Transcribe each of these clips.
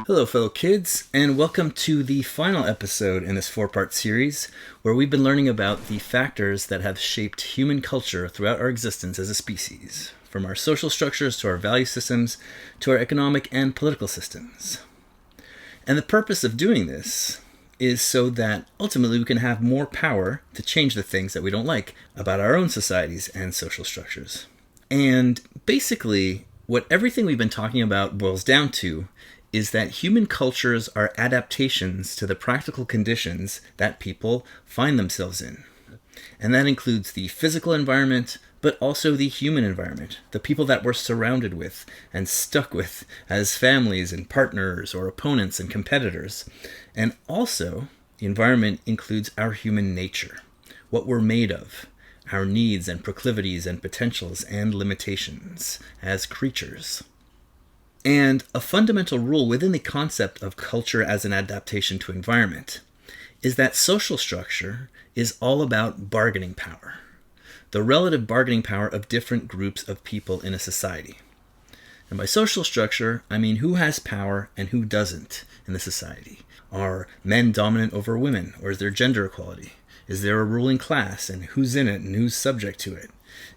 Hello, fellow kids, and welcome to the final episode in this four-part series where we've been learning about the factors that have shaped human culture throughout our existence as a species, from our social structures to our value systems to our economic and political systems. And the purpose of doing this is so that ultimately we can have more power to change the things that we don't like about our own societies and social structures. And basically, what everything we've been talking about boils down to is that human cultures are adaptations to the practical conditions that people find themselves in. And that includes the physical environment, but also the human environment, the people that we're surrounded with and stuck with as families and partners or opponents and competitors. And also, the environment includes our human nature, what we're made of, our needs and proclivities and potentials and limitations as creatures. And a fundamental rule within the concept of culture as an adaptation to environment is that social structure is all about bargaining power, the relative bargaining power of different groups of people in a society. And by social structure, I mean who has power and who doesn't in the society. Are men dominant over women, or is there gender equality? Is there a ruling class, and who's in it and who's subject to it?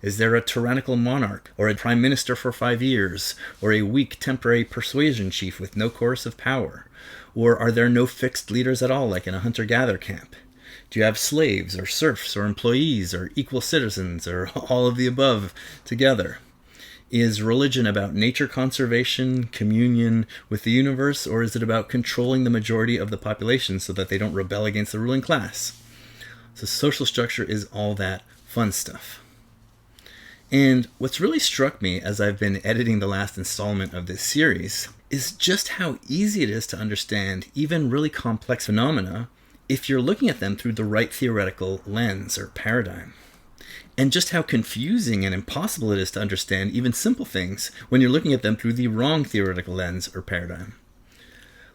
Is there a tyrannical monarch, or a prime minister for 5 years, or a weak temporary persuasion chief with no coercive power? Or are there no fixed leaders at all, like in a hunter-gatherer camp? Do you have slaves, or serfs, or employees, or equal citizens, or all of the above together? Is religion about nature conservation, communion with the universe, or is it about controlling the majority of the population so that they don't rebel against the ruling class? So social structure is all that fun stuff. And what's really struck me as I've been editing the last installment of this series is just how easy it is to understand even really complex phenomena if you're looking at them through the right theoretical lens or paradigm. And just how confusing and impossible it is to understand even simple things when you're looking at them through the wrong theoretical lens or paradigm.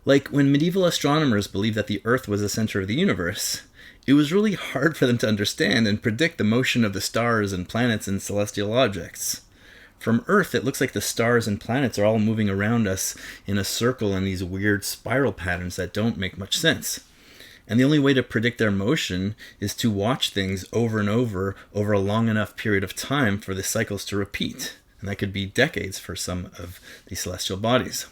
Like when medieval astronomers believed that the Earth was the center of the universe, it was really hard for them to understand and predict the motion of the stars and planets and celestial objects. From Earth, it looks like the stars and planets are all moving around us in a circle in these weird spiral patterns that don't make much sense. And the only way to predict their motion is to watch things over and over a long enough period of time for the cycles to repeat. And that could be decades for some of these celestial bodies.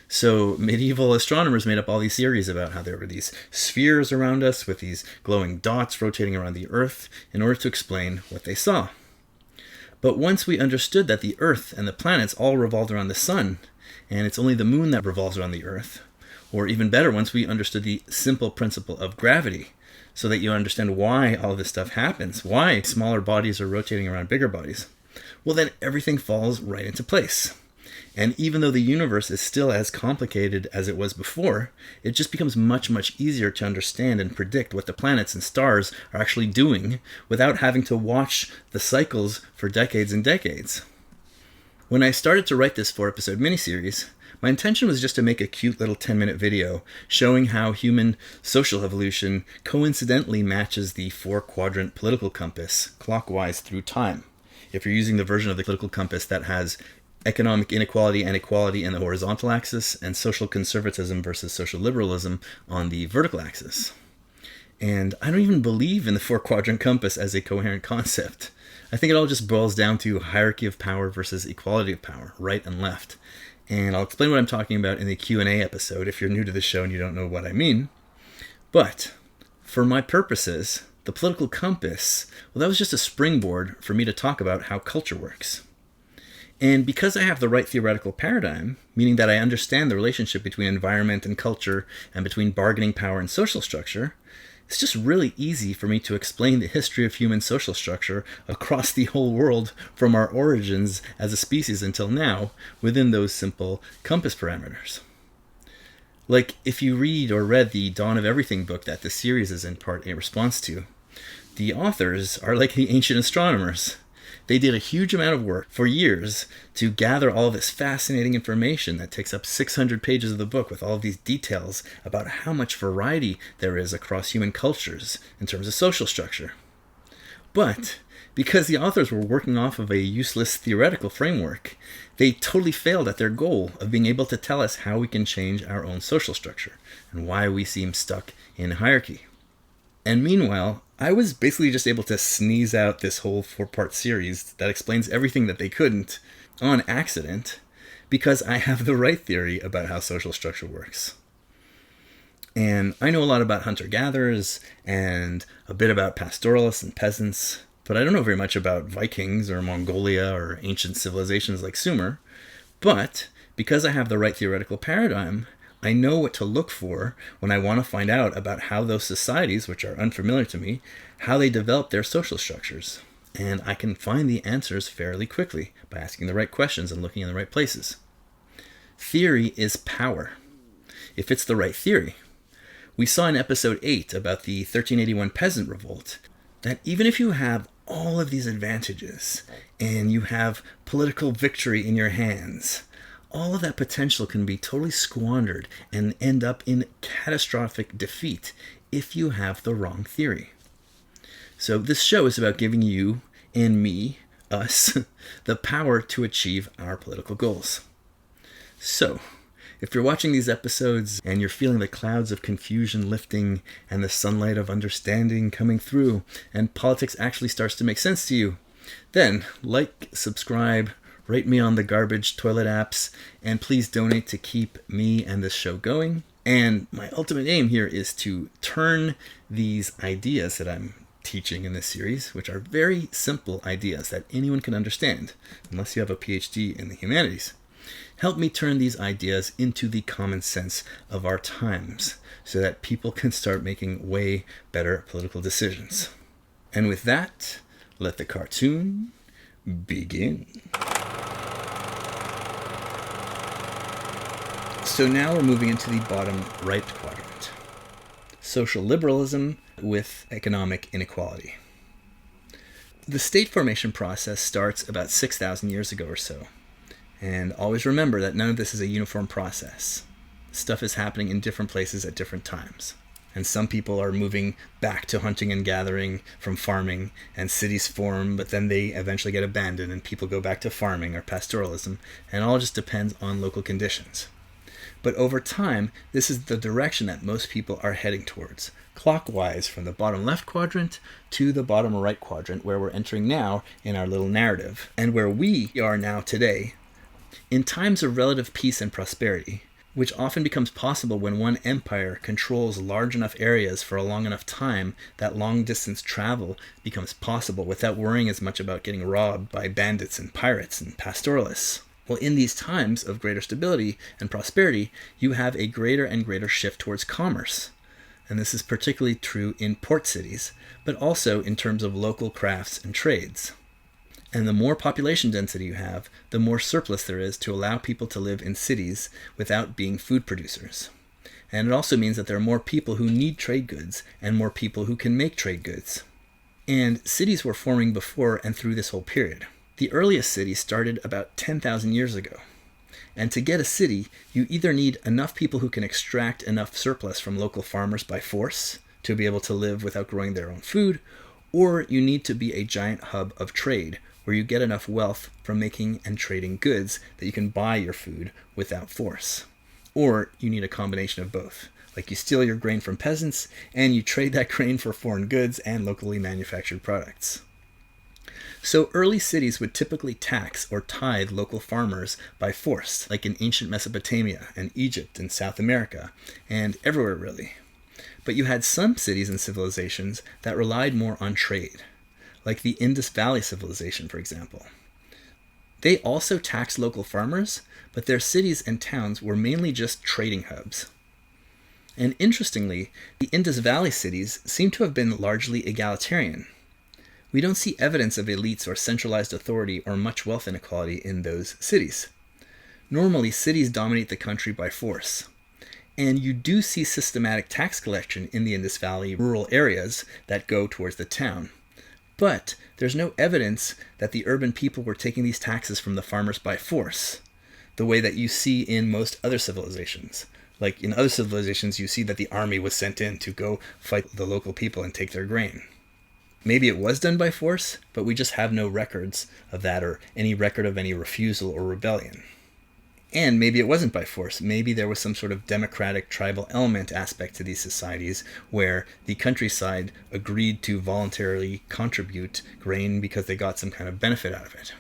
So medieval astronomers made up all these theories about how there were these spheres around us with these glowing dots rotating around the Earth in order to explain what they saw. But once we understood that the Earth and the planets all revolved around the sun, and it's only the moon that revolves around the Earth, or even better, once we understood the simple principle of gravity, so that you understand why all this stuff happens, why smaller bodies are rotating around bigger bodies, well then everything falls right into place. And even though the universe is still as complicated as it was before, it just becomes much, much easier to understand and predict what the planets and stars are actually doing without having to watch the cycles for decades and decades. When I started to write this 4-episode miniseries, my intention was just to make a cute little 10-minute video showing how human social evolution coincidentally matches the 4-quadrant political compass clockwise through time. If you're using the version of the political compass that has economic inequality and equality in the horizontal axis, and social conservatism versus social liberalism on the vertical axis. And I don't even believe in the 4-quadrant compass as a coherent concept. I think it all just boils down to hierarchy of power versus equality of power, right and left. And I'll explain what I'm talking about in the Q&A episode if you're new to the show and you don't know what I mean. But for my purposes, the political compass, well, that was just a springboard for me to talk about how culture works. And because I have the right theoretical paradigm, meaning that I understand the relationship between environment and culture and between bargaining power and social structure, it's just really easy for me to explain the history of human social structure across the whole world from our origins as a species until now within those simple compass parameters. Like if you read or read the Dawn of Everything book that this series is in part a response to, the authors are like the ancient astronomers. They did a huge amount of work for years to gather all this fascinating information that takes up 600 pages of the book with all of these details about how much variety there is across human cultures in terms of social structure. But Because the authors were working off of a useless theoretical framework, they totally failed at their goal of being able to tell us how we can change our own social structure and why we seem stuck in hierarchy. And meanwhile, I was basically just able to sneeze out this whole 4-part series that explains everything that they couldn't on accident because I have the right theory about how social structure works. And I know a lot about hunter-gatherers and a bit about pastoralists and peasants, but I don't know very much about Vikings or Mongolia or ancient civilizations like Sumer. But because I have the right theoretical paradigm, I know what to look for when I want to find out about how those societies, which are unfamiliar to me, how they develop their social structures. And I can find the answers fairly quickly by asking the right questions and looking in the right places. Theory is power, if it's the right theory. We saw in episode 8 about the 1381 peasant revolt that even if you have all of these advantages and you have political victory in your hands, all of that potential can be totally squandered and end up in catastrophic defeat if you have the wrong theory. So this show is about giving you and me, us, the power to achieve our political goals. So, if you're watching these episodes and you're feeling the clouds of confusion lifting and the sunlight of understanding coming through and politics actually starts to make sense to you, then like, subscribe, rate me on the garbage toilet apps, and please donate to keep me and this show going. And my ultimate aim here is to turn these ideas that I'm teaching in this series, which are very simple ideas that anyone can understand, unless you have a PhD in the humanities. Help me turn these ideas into the common sense of our times so that people can start making way better political decisions. And with that, let the cartoon begin. So now we're moving into the bottom right quadrant. Social liberalism with economic inequality. The state formation process starts about 6,000 years ago or so. And always remember that none of this is a uniform process. Stuff is happening in different places at different times. And some people are moving back to hunting and gathering from farming, and cities form, but then they eventually get abandoned and people go back to farming or pastoralism, and it all just depends on local conditions. But over time, this is the direction that most people are heading towards, clockwise from the bottom left quadrant to the bottom right quadrant, where we're entering now in our little narrative, and where we are now today. In times of relative peace and prosperity, which often becomes possible when one empire controls large enough areas for a long enough time that long-distance travel becomes possible without worrying as much about getting robbed by bandits and pirates and pastoralists. Well, in these times of greater stability and prosperity, you have a greater and greater shift towards commerce. And this is particularly true in port cities, but also in terms of local crafts and trades. And the more population density you have, the more surplus there is to allow people to live in cities without being food producers. And it also means that there are more people who need trade goods and more people who can make trade goods. And cities were forming before and through this whole period. The earliest cities started about 10,000 years ago. And to get a city, you either need enough people who can extract enough surplus from local farmers by force to be able to live without growing their own food, or you need to be a giant hub of trade, where you get enough wealth from making and trading goods that you can buy your food without force. Or you need a combination of both. Like you steal your grain from peasants, and you trade that grain for foreign goods and locally manufactured products. So early cities would typically tax or tithe local farmers by force, like in ancient Mesopotamia and Egypt and South America, and everywhere really. But you had some cities and civilizations that relied more on trade, like the Indus Valley civilization, for example. They also taxed local farmers, but their cities and towns were mainly just trading hubs. And interestingly, the Indus Valley cities seem to have been largely egalitarian. We don't see evidence of elites or centralized authority or much wealth inequality in those cities. Normally, cities dominate the country by force. And you do see systematic tax collection in the Indus Valley rural areas that go towards the town. But there's no evidence that the urban people were taking these taxes from the farmers by force, the way that you see in most other civilizations. Like in other civilizations, you see that the army was sent in to go fight the local people and take their grain. Maybe it was done by force, but we just have no records of that or any record of any refusal or rebellion. And maybe it wasn't by force. Maybe there was some sort of democratic tribal element aspect to these societies where the countryside agreed to voluntarily contribute grain because they got some kind of benefit out of it.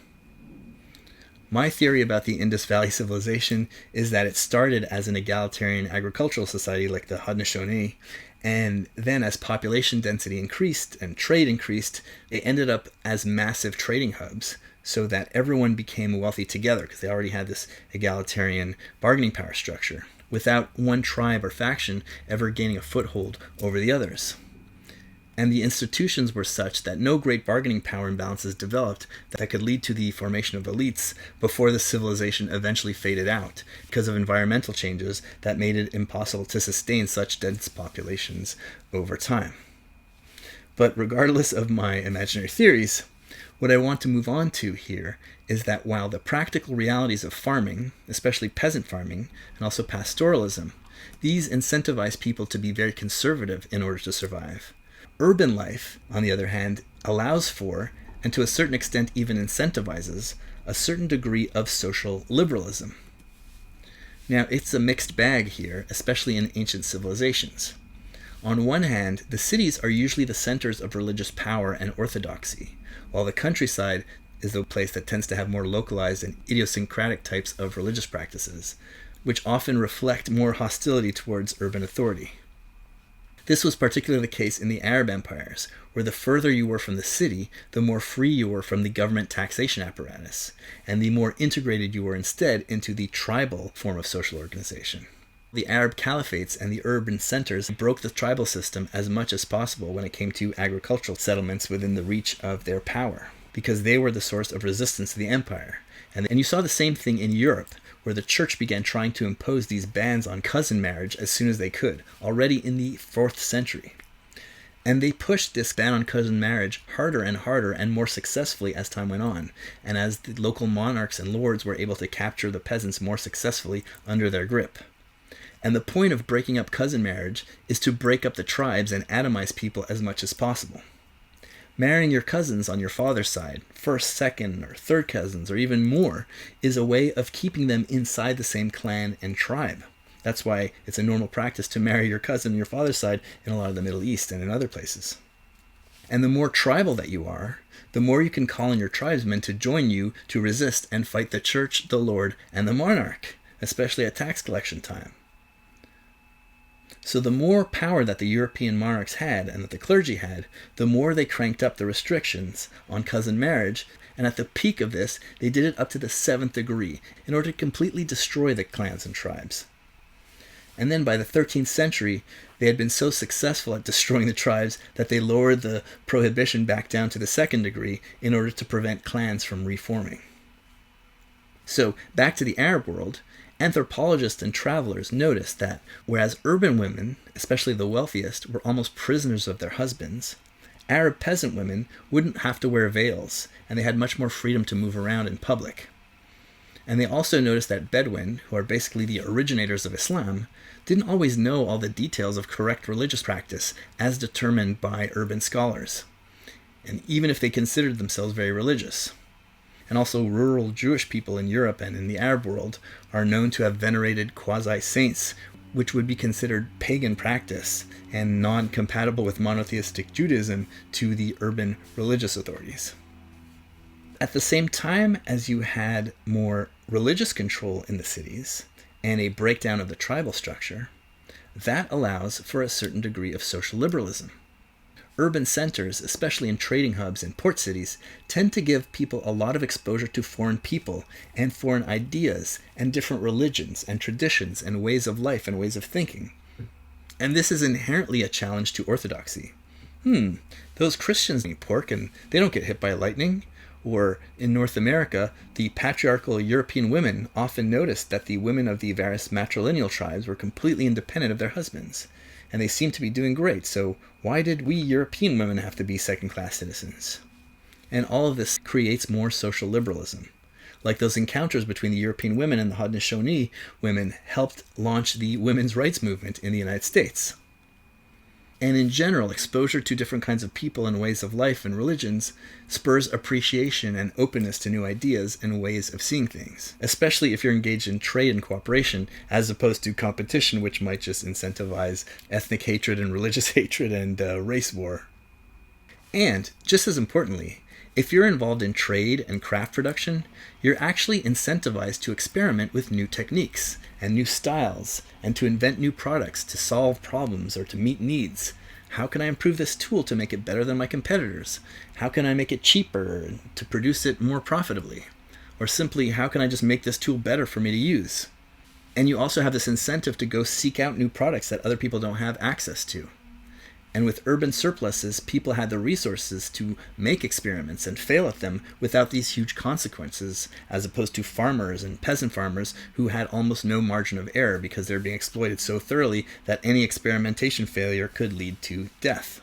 My theory about the Indus Valley civilization is that it started as an egalitarian agricultural society like the Haudenosaunee, and then as population density increased and trade increased, it ended up as massive trading hubs so that everyone became wealthy together because they already had this egalitarian bargaining power structure without one tribe or faction ever gaining a foothold over the others. And the institutions were such that no great bargaining power imbalances developed that could lead to the formation of elites before the civilization eventually faded out because of environmental changes that made it impossible to sustain such dense populations over time. But regardless of my imaginary theories, what I want to move on to here is that while the practical realities of farming, especially peasant farming, and also pastoralism, these incentivize people to be very conservative in order to survive. Urban life, on the other hand, allows for, and to a certain extent even incentivizes, a certain degree of social liberalism. Now, it's a mixed bag here, especially in ancient civilizations. On one hand, the cities are usually the centers of religious power and orthodoxy, while the countryside is the place that tends to have more localized and idiosyncratic types of religious practices, which often reflect more hostility towards urban authority. This was particularly the case in the Arab empires, where the further you were from the city, the more free you were from the government taxation apparatus, and the more integrated you were instead into the tribal form of social organization. The Arab caliphates and the urban centers broke the tribal system as much as possible when it came to agricultural settlements within the reach of their power, because they were the source of resistance to the empire. And you saw the same thing in Europe, where the church began trying to impose these bans on cousin marriage as soon as they could, already in the 4th century. And they pushed this ban on cousin marriage harder and more successfully as time went on, and as the local monarchs and lords were able to capture the peasants more successfully under their grip. And the point of breaking up cousin marriage is to break up the tribes and atomize people as much as possible. Marrying your cousins on your father's side, first, second, or third cousins, or even more, is a way of keeping them inside the same clan and tribe. That's why it's a normal practice to marry your cousin on your father's side in a lot of the Middle East and in other places. And the more tribal that you are, the more you can call on your tribesmen to join you to resist and fight the church, the lord, and the monarch, especially at tax collection time. So the more power that the European monarchs had and that the clergy had, the more they cranked up the restrictions on cousin marriage, and at the peak of this, they did it up to the 7th degree in order to completely destroy the clans and tribes. And then by the 13th century, they had been so successful at destroying the tribes that they lowered the prohibition back down to the 2nd degree in order to prevent clans from reforming. So back to the Arab world, anthropologists and travelers noticed that whereas urban women, especially the wealthiest, were almost prisoners of their husbands, Arab peasant women wouldn't have to wear veils, and they had much more freedom to move around in public. And they also noticed that Bedouin, who are basically the originators of Islam, didn't always know all the details of correct religious practice as determined by urban scholars, and even if they considered themselves very religious. And also rural Jewish people in Europe and in the Arab world are known to have venerated quasi-saints, which would be considered pagan practice and non-compatible with monotheistic Judaism to the urban religious authorities. At the same time as you had more religious control in the cities and a breakdown of the tribal structure, that allows for a certain degree of social liberalism. Urban centers, especially in trading hubs and port cities, tend to give people a lot of exposure to foreign people and foreign ideas and different religions and traditions and ways of life and ways of thinking. And this is inherently a challenge to orthodoxy. Those Christians eat pork and they don't get hit by lightning. Or in North America, the patriarchal European women often noticed that the women of the various matrilineal tribes were completely independent of their husbands. And they seem to be doing great, so why did we European women have to be second-class citizens? And all of this creates more social liberalism. Like those encounters between the European women and the Haudenosaunee women helped launch the women's rights movement in the United States. And in general, exposure to different kinds of people and ways of life and religions spurs appreciation and openness to new ideas and ways of seeing things, especially if you're engaged in trade and cooperation, as opposed to competition, which might just incentivize ethnic hatred and religious hatred and race war. And, just as importantly, if you're involved in trade and craft production, you're actually incentivized to experiment with new techniques and new styles and to invent new products to solve problems or to meet needs. How can I improve this tool to make it better than my competitors? How can I make it cheaper to produce it more profitably? Or simply, how can I just make this tool better for me to use? And you also have this incentive to go seek out new products that other people don't have access to. And with urban surpluses, people had the resources to make experiments and fail at them without these huge consequences, as opposed to farmers and peasant farmers who had almost no margin of error because they're being exploited so thoroughly that any experimentation failure could lead to death.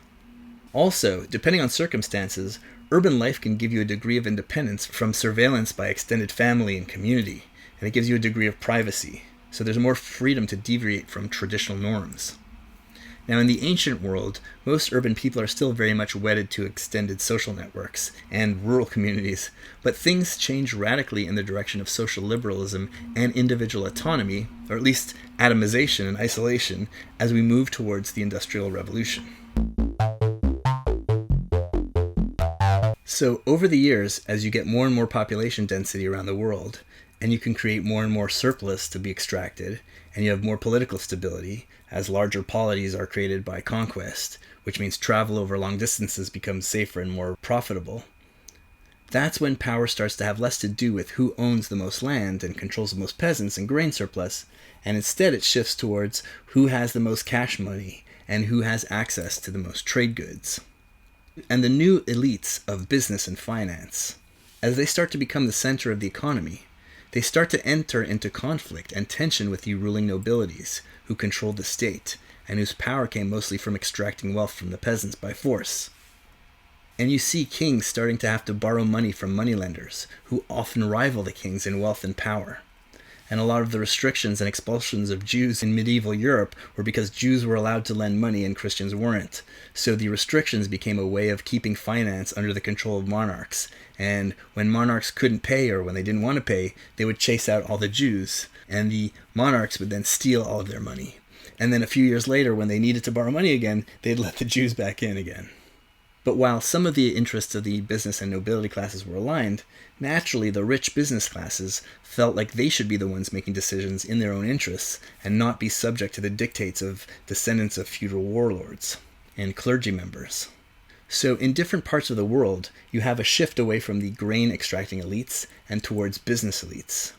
Also, depending on circumstances, urban life can give you a degree of independence from surveillance by extended family and community, and it gives you a degree of privacy, so there's more freedom to deviate from traditional norms. Now, in the ancient world, most urban people are still very much wedded to extended social networks and rural communities, but things change radically in the direction of social liberalism and individual autonomy, or at least atomization and isolation, as we move towards the Industrial Revolution. So, over the years, as you get more and more population density around the world, and you can create more and more surplus to be extracted, and you have more political stability, as larger polities are created by conquest, which means travel over long distances becomes safer and more profitable. That's when power starts to have less to do with who owns the most land and controls the most peasants and grain surplus, and instead it shifts towards who has the most cash money and who has access to the most trade goods. And the new elites of business and finance, as they start to become the center of the economy, they start to enter into conflict and tension with the ruling nobilities, who controlled the state, and whose power came mostly from extracting wealth from the peasants by force. And you see kings starting to have to borrow money from moneylenders, who often rival the kings in wealth and power. And a lot of the restrictions and expulsions of Jews in medieval Europe were because Jews were allowed to lend money and Christians weren't. So the restrictions became a way of keeping finance under the control of monarchs. And when monarchs couldn't pay or when they didn't want to pay, they would chase out all the Jews. And the monarchs would then steal all of their money. And then a few years later, when they needed to borrow money again, they'd let the Jews back in again. But while some of the interests of the business and nobility classes were aligned, naturally the rich business classes felt like they should be the ones making decisions in their own interests and not be subject to the dictates of descendants of feudal warlords and clergy members. So in different parts of the world, you have a shift away from the grain-extracting elites and towards business elites.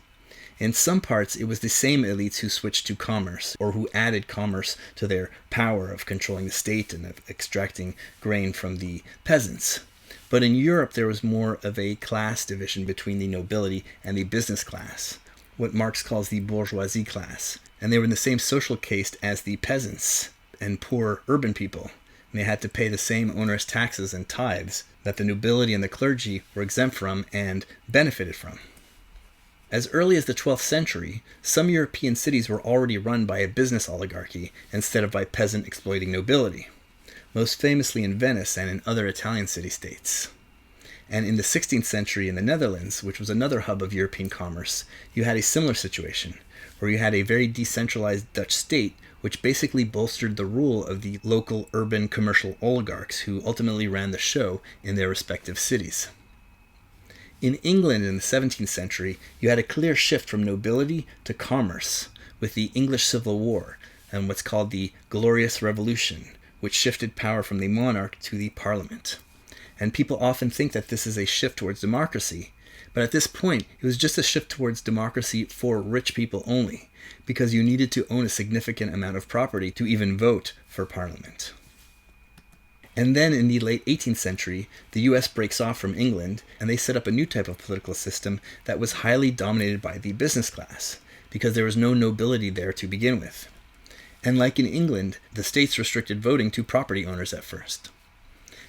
In some parts, it was the same elites who switched to commerce, or who added commerce to their power of controlling the state and of extracting grain from the peasants. But in Europe, there was more of a class division between the nobility and the business class, what Marx calls the bourgeoisie class. And they were in the same social caste as the peasants and poor urban people. And they had to pay the same onerous taxes and tithes that the nobility and the clergy were exempt from and benefited from. As early as the 12th century, some European cities were already run by a business oligarchy instead of by peasant exploiting nobility, most famously in Venice and in other Italian city-states. And in the 16th century in the Netherlands, which was another hub of European commerce, you had a similar situation, where you had a very decentralized Dutch state which basically bolstered the rule of the local urban commercial oligarchs who ultimately ran the show in their respective cities. In England in the 17th century, you had a clear shift from nobility to commerce with the English Civil War and what's called the Glorious Revolution, which shifted power from the monarch to the parliament. And people often think that this is a shift towards democracy, but at this point, it was just a shift towards democracy for rich people only, because you needed to own a significant amount of property to even vote for parliament. And then in the late 18th century, the US breaks off from England, and they set up a new type of political system that was highly dominated by the business class, because there was no nobility there to begin with. And like in England, the states restricted voting to property owners at first.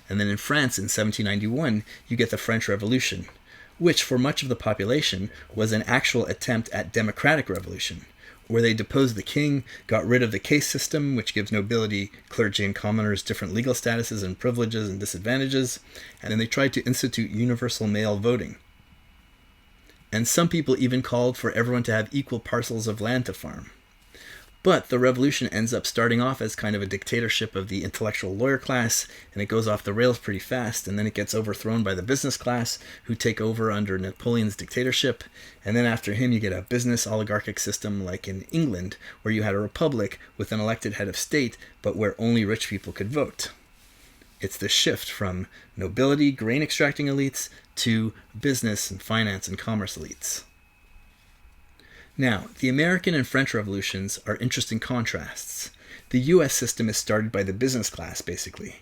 And then in France in 1791, you get the French Revolution, which for much of the population was an actual attempt at democratic revolution, where they deposed the king, got rid of the caste system, which gives nobility, clergy, and commoners different legal statuses and privileges and disadvantages, and then they tried to institute universal male voting. And some people even called for everyone to have equal parcels of land to farm. But the revolution ends up starting off as kind of a dictatorship of the intellectual lawyer class, and it goes off the rails pretty fast, and then it gets overthrown by the business class, who take over under Napoleon's dictatorship, and then after him you get a business oligarchic system like in England, where you had a republic with an elected head of state, but where only rich people could vote. It's the shift from nobility, grain extracting elites, to business and finance and commerce elites. Now, the American and French revolutions are interesting contrasts. The US system is started by the business class, basically.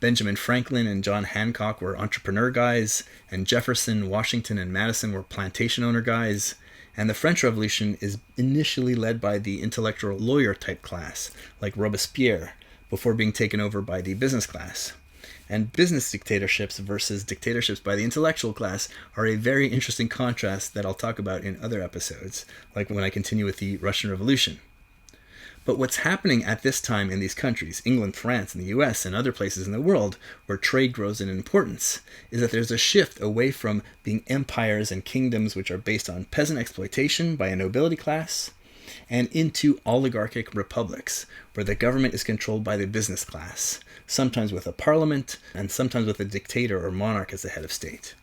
Benjamin Franklin and John Hancock were entrepreneur guys, and Jefferson, Washington, and Madison were plantation owner guys. And the French Revolution is initially led by the intellectual lawyer type class, like Robespierre, before being taken over by the business class. And business dictatorships versus dictatorships by the intellectual class are a very interesting contrast that I'll talk about in other episodes, like when I continue with the Russian Revolution. But what's happening at this time in these countries, England, France, and the US, and other places in the world where trade grows in importance, is that there's a shift away from being empires and kingdoms which are based on peasant exploitation by a nobility class, and into oligarchic republics, where the government is controlled by the business class, sometimes with a parliament, and sometimes with a dictator or monarch as the head of state.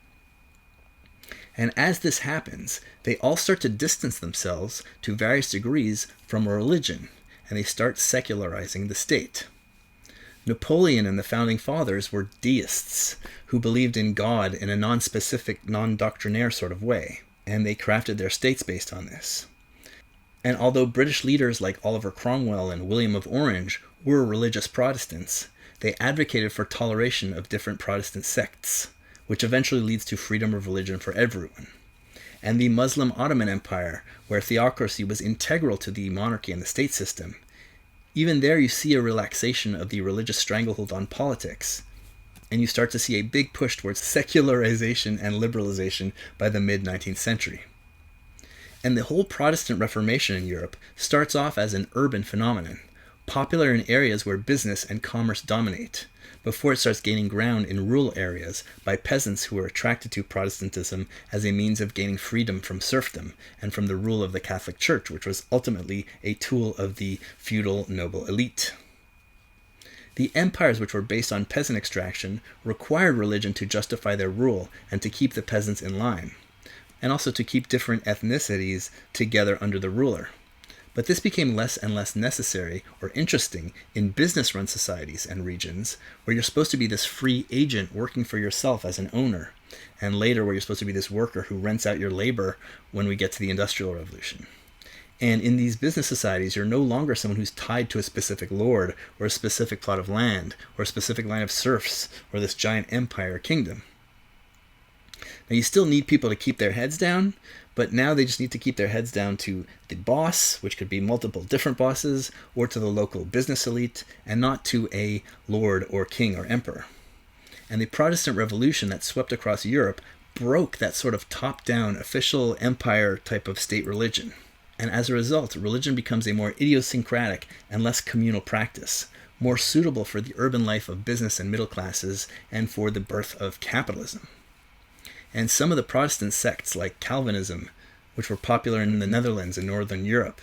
And as this happens, they all start to distance themselves to various degrees from religion, and they start secularizing the state. Napoleon and the founding fathers were deists who believed in God in a non-specific, non-doctrinaire sort of way, and they crafted their states based on this. And although British leaders like Oliver Cromwell and William of Orange were religious Protestants, they advocated for toleration of different Protestant sects, which eventually leads to freedom of religion for everyone. And the Muslim Ottoman Empire, where theocracy was integral to the monarchy and the state system, even there you see a relaxation of the religious stranglehold on politics, and you start to see a big push towards secularization and liberalization by the mid-19th century. And the whole Protestant Reformation in Europe starts off as an urban phenomenon, popular in areas where business and commerce dominate, before it starts gaining ground in rural areas by peasants who are attracted to Protestantism as a means of gaining freedom from serfdom and from the rule of the Catholic Church, which was ultimately a tool of the feudal noble elite. The empires which were based on peasant extraction required religion to justify their rule and to keep the peasants in line, and also to keep different ethnicities together under the ruler. But this became less and less necessary or interesting in business-run societies and regions where you're supposed to be this free agent working for yourself as an owner, and later where you're supposed to be this worker who rents out your labor when we get to the Industrial Revolution. And in these business societies, you're no longer someone who's tied to a specific lord or a specific plot of land or a specific line of serfs or this giant empire or kingdom. Now, you still need people to keep their heads down, but now they just need to keep their heads down to the boss, which could be multiple different bosses, or to the local business elite, and not to a lord or king or emperor. And the Protestant Revolution that swept across Europe broke that sort of top-down official empire type of state religion. And as a result, religion becomes a more idiosyncratic and less communal practice, more suitable for the urban life of business and middle classes and for the birth of capitalism. And some of the Protestant sects, like Calvinism, which were popular in the Netherlands and Northern Europe,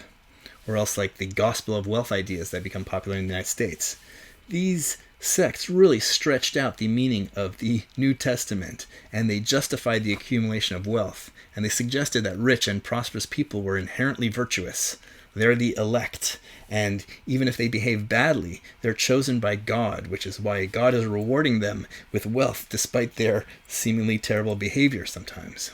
or else like the gospel of wealth ideas that become popular in the United States, these sects really stretched out the meaning of the New Testament, and they justified the accumulation of wealth, and they suggested that rich and prosperous people were inherently virtuous. They're the elect, and even if they behave badly, they're chosen by God, which is why God is rewarding them with wealth despite their seemingly terrible behavior sometimes.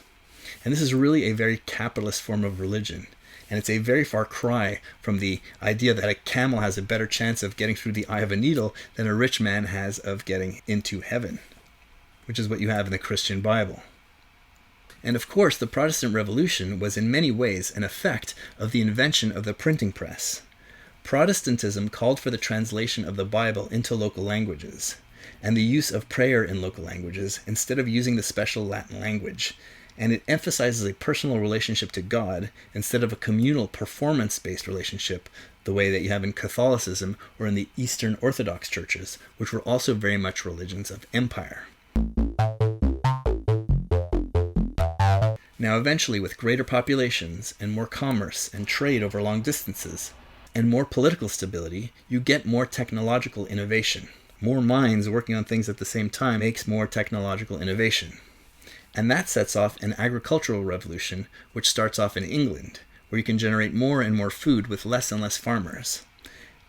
And this is really a very capitalist form of religion, and it's a very far cry from the idea that a camel has a better chance of getting through the eye of a needle than a rich man has of getting into heaven, which is what you have in the Christian Bible. And of course, the Protestant Revolution was in many ways an effect of the invention of the printing press. Protestantism called for the translation of the Bible into local languages, and the use of prayer in local languages instead of using the special Latin language. and it emphasizes a personal relationship to God instead of a communal performance-based relationship, the way that you have in Catholicism or in the Eastern Orthodox churches, which were also very much religions of empire. Now eventually, with greater populations and more commerce and trade over long distances, and more political stability, you get more technological innovation. More minds working on things at the same time makes more technological innovation. And that sets off an agricultural revolution, which starts off in England, where you can generate more and more food with less and less farmers.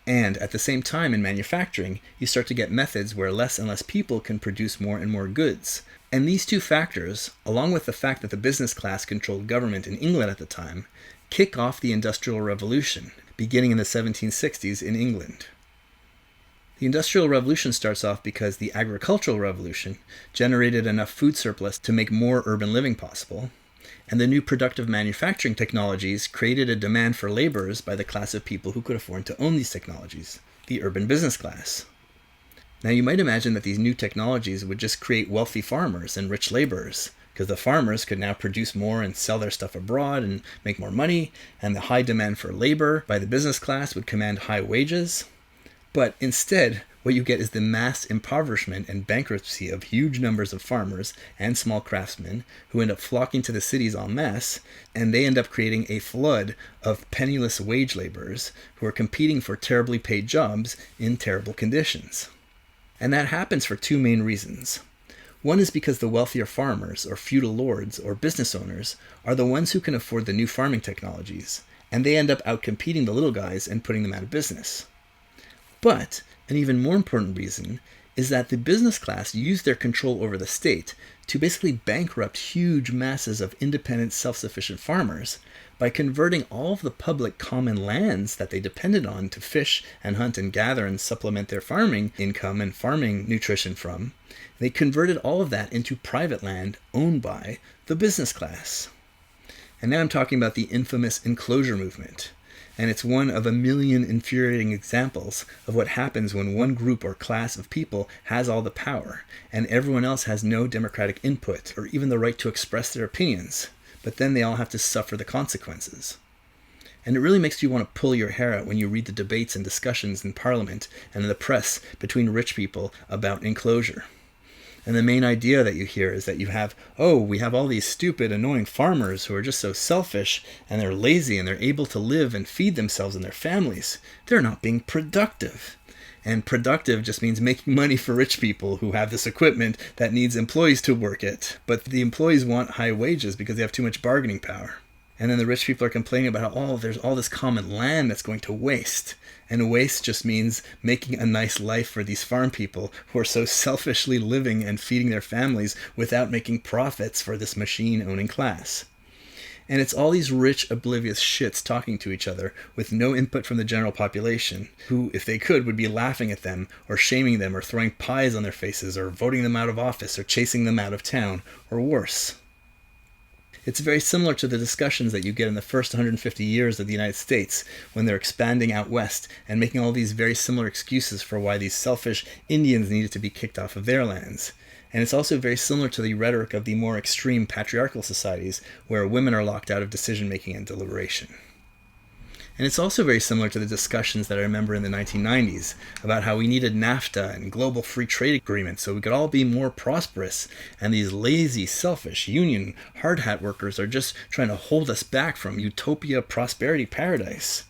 And at the same time in manufacturing, you start to get methods where less and less people can produce more and more goods. And these two factors, along with the fact that the business class controlled government in England at the time, kick off the Industrial Revolution, beginning in the 1760s in England. The Industrial Revolution starts off because the Agricultural Revolution generated enough food surplus to make more urban living possible, and the new productive manufacturing technologies created a demand for laborers by the class of people who could afford to own these technologies, the urban business class. Now you might imagine that these new technologies would just create wealthy farmers and rich laborers, because the farmers could now produce more and sell their stuff abroad and make more money, and the high demand for labor by the business class would command high wages. But instead, what you get is the mass impoverishment and bankruptcy of huge numbers of farmers and small craftsmen who end up flocking to the cities en masse, and they end up creating a flood of penniless wage laborers who are competing for terribly paid jobs in terrible conditions. And that happens for two main reasons. One is because the wealthier farmers, or feudal lords, or business owners, are the ones who can afford the new farming technologies, and they end up outcompeting the little guys and putting them out of business. But an even more important reason is that the business class used their control over the state to basically bankrupt huge masses of independent, self-sufficient farmers by converting all of the public common lands that they depended on to fish and hunt and gather and supplement their farming income and farming nutrition from. They converted all of that into private land owned by the business class. And now I'm talking about the infamous enclosure movement. And it's one of a million infuriating examples of what happens when one group or class of people has all the power, and everyone else has no democratic input or even the right to express their opinions, but then they all have to suffer the consequences. And it really makes you want to pull your hair out when you read the debates and discussions in Parliament and in the press between rich people about enclosure. And the main idea that you hear is that we have all these stupid, annoying farmers who are just so selfish, and they're lazy, and they're able to live and feed themselves and their families. They're not being productive. And productive just means making money for rich people who have this equipment that needs employees to work it. But the employees want high wages because they have too much bargaining power. And then the rich people are complaining about how, there's all this common land that's going to waste. And waste just means making a nice life for these farm people who are so selfishly living and feeding their families without making profits for this machine-owning class. And it's all these rich, oblivious shits talking to each other with no input from the general population, who, if they could, would be laughing at them or shaming them or throwing pies on their faces or voting them out of office or chasing them out of town, or worse. It's very similar to the discussions that you get in the first 150 years of the United States when they're expanding out west and making all these very similar excuses for why these selfish Indians needed to be kicked off of their lands. And it's also very similar to the rhetoric of the more extreme patriarchal societies where women are locked out of decision-making and deliberation. And it's also very similar to the discussions that I remember in the 1990s about how we needed NAFTA and global free trade agreements so we could all be more prosperous, and these lazy, selfish, union, hard hat workers are just trying to hold us back from utopia prosperity paradise.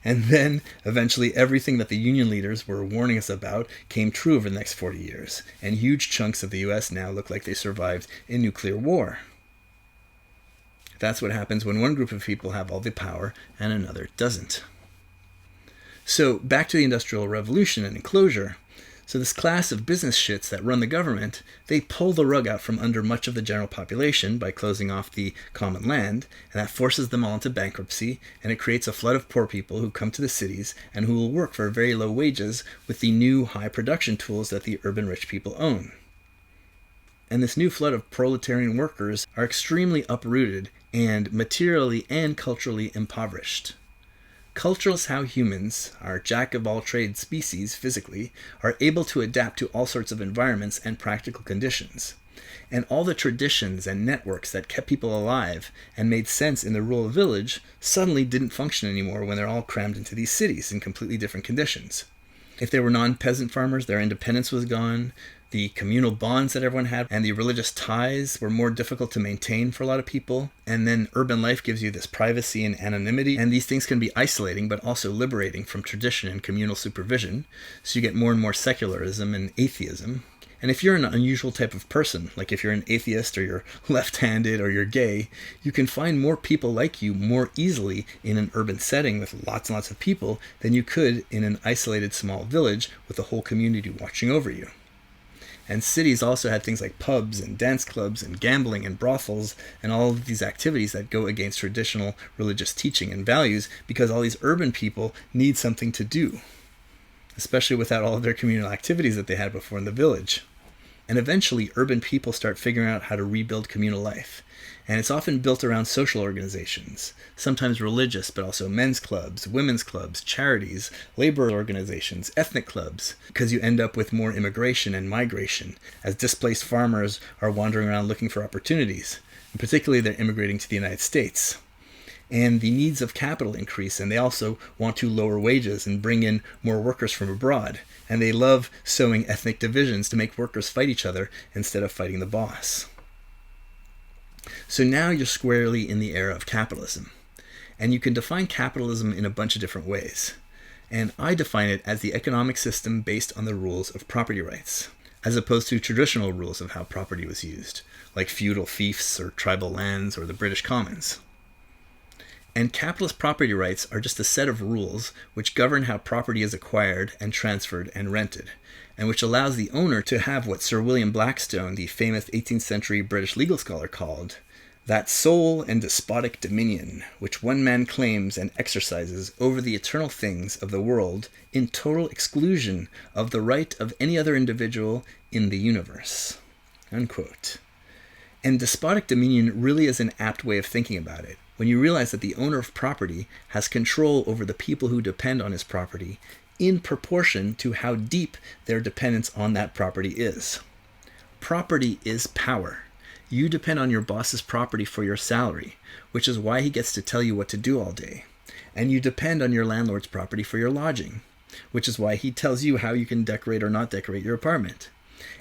And then, eventually, everything that the union leaders were warning us about came true over the next 40 years, and huge chunks of the US now look like they survived a nuclear war. That's what happens when one group of people have all the power and another doesn't. So back to the Industrial Revolution and enclosure. So this class of business shits that run the government, they pull the rug out from under much of the general population by closing off the common land, and that forces them all into bankruptcy, and it creates a flood of poor people who come to the cities and who will work for very low wages with the new high production tools that the urban rich people own. And this new flood of proletarian workers are extremely uprooted and materially and culturally impoverished. Culture is how humans, our jack-of-all-trades species physically, are able to adapt to all sorts of environments and practical conditions. And all the traditions and networks that kept people alive and made sense in the rural village suddenly didn't function anymore when they're all crammed into these cities in completely different conditions. If they were non-peasant farmers, their independence was gone, the communal bonds that everyone had and the religious ties were more difficult to maintain for a lot of people. And then urban life gives you this privacy and anonymity, and these things can be isolating but also liberating from tradition and communal supervision. So you get more and more secularism and atheism. And if you're an unusual type of person, like if you're an atheist or you're left-handed or you're gay, you can find more people like you more easily in an urban setting with lots and lots of people than you could in an isolated small village with a whole community watching over you. And cities also had things like pubs and dance clubs and gambling and brothels and all of these activities that go against traditional religious teaching and values because all these urban people need something to do, especially without all of their communal activities that they had before in the village. And eventually, urban people start figuring out how to rebuild communal life. And it's often built around social organizations, sometimes religious, but also men's clubs, women's clubs, charities, labor organizations, ethnic clubs, because you end up with more immigration and migration as displaced farmers are wandering around looking for opportunities. And particularly, they're immigrating to the United States. And the needs of capital increase, and they also want to lower wages and bring in more workers from abroad. And they love sowing ethnic divisions to make workers fight each other instead of fighting the boss. So now you're squarely in the era of capitalism. And you can define capitalism in a bunch of different ways. And I define it as the economic system based on the rules of property rights, as opposed to traditional rules of how property was used, like feudal fiefs or tribal lands or the British Commons. And capitalist property rights are just a set of rules which govern how property is acquired and transferred and rented, and which allows the owner to have what Sir William Blackstone, the famous 18th century British legal scholar, called that sole and despotic dominion which one man claims and exercises over the eternal things of the world in total exclusion of the right of any other individual in the universe. Unquote. And despotic dominion really is an apt way of thinking about it, when you realize that the owner of property has control over the people who depend on his property in proportion to how deep their dependence on that property is. Property is power. You depend on your boss's property for your salary, which is why he gets to tell you what to do all day. And you depend on your landlord's property for your lodging, which is why he tells you how you can decorate or not decorate your apartment.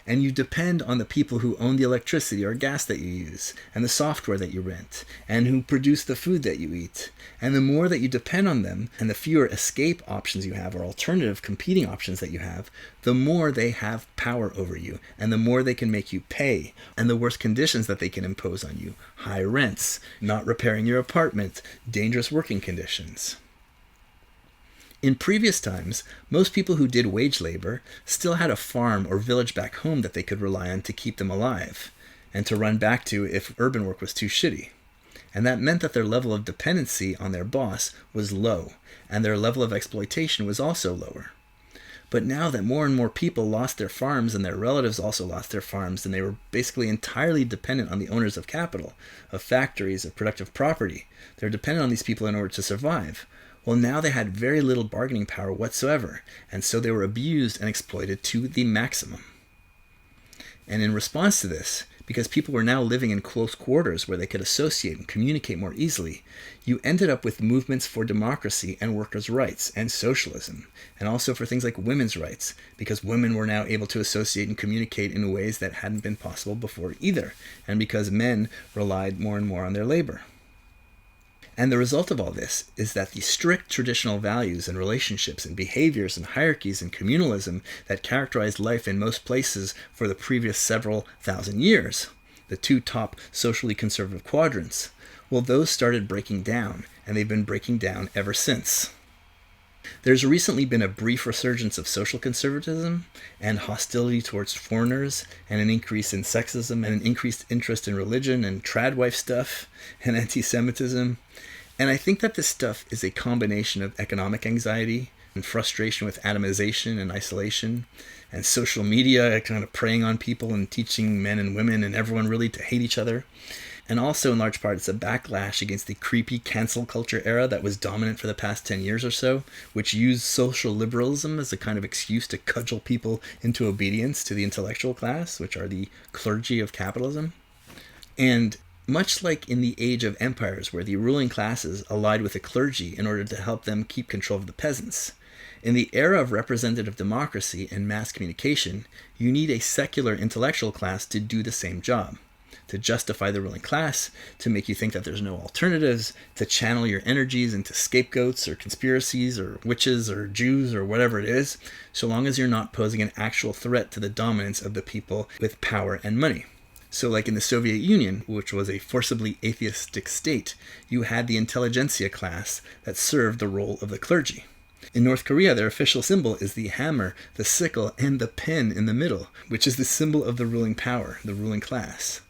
And you depend on the people who own the electricity or gas that you use, and the software that you rent, and who produce the food that you eat. And the more that you depend on them, and the fewer escape options you have, or alternative competing options that you have, the more they have power over you, and the more they can make you pay, and the worse conditions that they can impose on you. High rents, not repairing your apartment, dangerous working conditions. In previous times, most people who did wage labor still had a farm or village back home that they could rely on to keep them alive, and to run back to if urban work was too shitty. And that meant that their level of dependency on their boss was low, and their level of exploitation was also lower. But now that more and more people lost their farms and their relatives also lost their farms, and they were basically entirely dependent on the owners of capital, of factories, of productive property, they're dependent on these people in order to survive. Well, now they had very little bargaining power whatsoever, and so they were abused and exploited to the maximum. And in response to this, because people were now living in close quarters where they could associate and communicate more easily, you ended up with movements for democracy and workers' rights and socialism, and also for things like women's rights, because women were now able to associate and communicate in ways that hadn't been possible before either, and because men relied more and more on their labor. And the result of all this is that the strict traditional values and relationships and behaviors and hierarchies and communalism that characterized life in most places for the previous several thousand years, the two top socially conservative quadrants, well, those started breaking down, and they've been breaking down ever since. There's recently been a brief resurgence of social conservatism and hostility towards foreigners, and an increase in sexism, and an increased interest in religion and tradwife stuff and anti-Semitism. And I think that this stuff is a combination of economic anxiety and frustration with atomization and isolation, and social media kind of preying on people and teaching men and women and everyone really to hate each other. And also, in large part, it's a backlash against the creepy cancel culture era that was dominant for the past 10 years or so, which used social liberalism as a kind of excuse to cudgel people into obedience to the intellectual class, which are the clergy of capitalism. And much like in the age of empires, where the ruling classes allied with the clergy in order to help them keep control of the peasants, in the era of representative democracy and mass communication, you need a secular intellectual class to do the same job. To justify the ruling class, to make you think that there's no alternatives, to channel your energies into scapegoats or conspiracies or witches or Jews or whatever it is, so long as you're not posing an actual threat to the dominance of the people with power and money. So like in the Soviet Union, which was a forcibly atheistic state, you had the intelligentsia class that served the role of the clergy. In North Korea, their official symbol is the hammer, the sickle, and the pen in the middle, which is the symbol of the ruling power, the ruling class.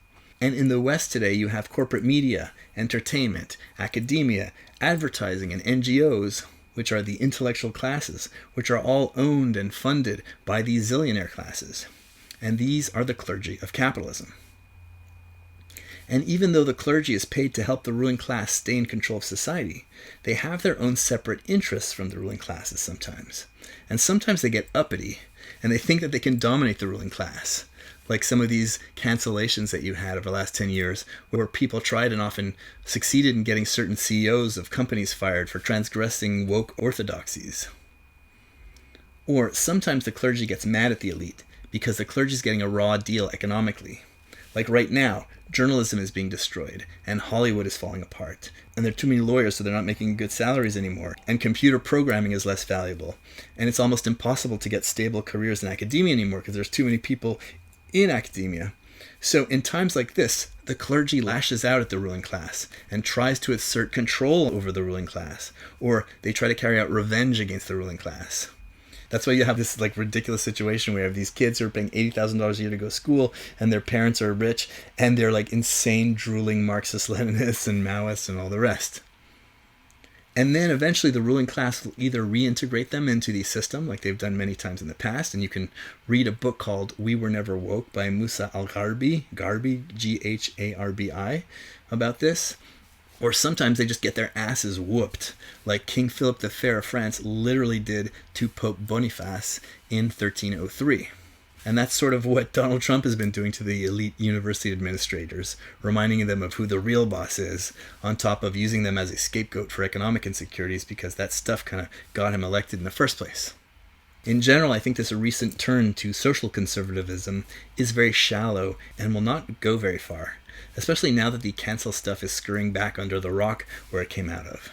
And in the West today, you have corporate media, entertainment, academia, advertising, and NGOs, which are the intellectual classes, which are all owned and funded by the zillionaire classes. And these are the clergy of capitalism. And even though the clergy is paid to help the ruling class stay in control of society, they have their own separate interests from the ruling classes sometimes. And sometimes they get uppity, and they think that they can dominate the ruling class. Like some of these cancellations that you had over the last 10 years, where people tried and often succeeded in getting certain CEOs of companies fired for transgressing woke orthodoxies. Or sometimes the clergy gets mad at the elite because the clergy is getting a raw deal economically. Like right now, journalism is being destroyed, and Hollywood is falling apart, and there are too many lawyers so they're not making good salaries anymore, and computer programming is less valuable, and it's almost impossible to get stable careers in academia anymore because there's too many people in academia. So in times like this, the clergy lashes out at the ruling class and tries to assert control over the ruling class, or they try to carry out revenge against the ruling class. That's why you have this ridiculous situation where you have these kids who are paying $80,000 a year to go to school, and their parents are rich, and they're insane, drooling Marxist-Leninists and Maoists and all the rest. And then eventually the ruling class will either reintegrate them into the system, like they've done many times in the past, and you can read a book called We Were Never Woke by Musa al-Gharbi, Gharbi, about this. Or sometimes they just get their asses whooped, like King Philip the Fair of France literally did to Pope Boniface in 1303. And that's sort of what Donald Trump has been doing to the elite university administrators, reminding them of who the real boss is, on top of using them as a scapegoat for economic insecurities because that stuff kind of got him elected in the first place. In general, I think this recent turn to social conservatism is very shallow and will not go very far, especially now that the cancel stuff is scurrying back under the rock where it came out of.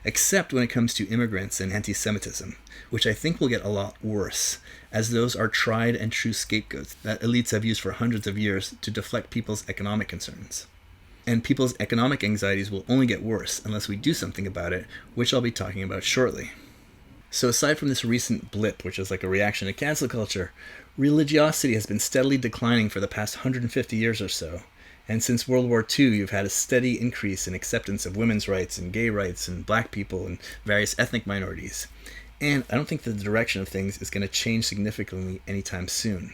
Except when it comes to immigrants and anti-Semitism, which I think will get a lot worse, as those are tried and true scapegoats that elites have used for hundreds of years to deflect people's economic concerns. And people's economic anxieties will only get worse unless we do something about it, which I'll be talking about shortly. So aside from this recent blip, which is like a reaction to cancel culture, religiosity has been steadily declining for the past 150 years or so. And since World War II, you've had a steady increase in acceptance of women's rights and gay rights and black people and various ethnic minorities. And I don't think the direction of things is going to change significantly anytime soon.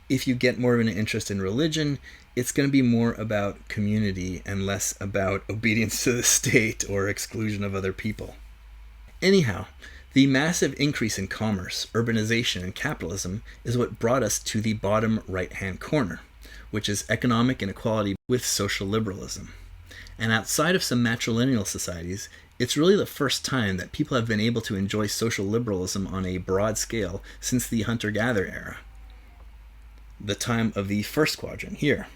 If you get more of an interest in religion, it's going to be more about community and less about obedience to the state or exclusion of other people. Anyhow, the massive increase in commerce, urbanization, and capitalism is what brought us to the bottom right-hand corner, which is economic inequality with social liberalism. And outside of some matrilineal societies, it's really the first time that people have been able to enjoy social liberalism on a broad scale since the hunter-gatherer era, the time of the first quadrant here.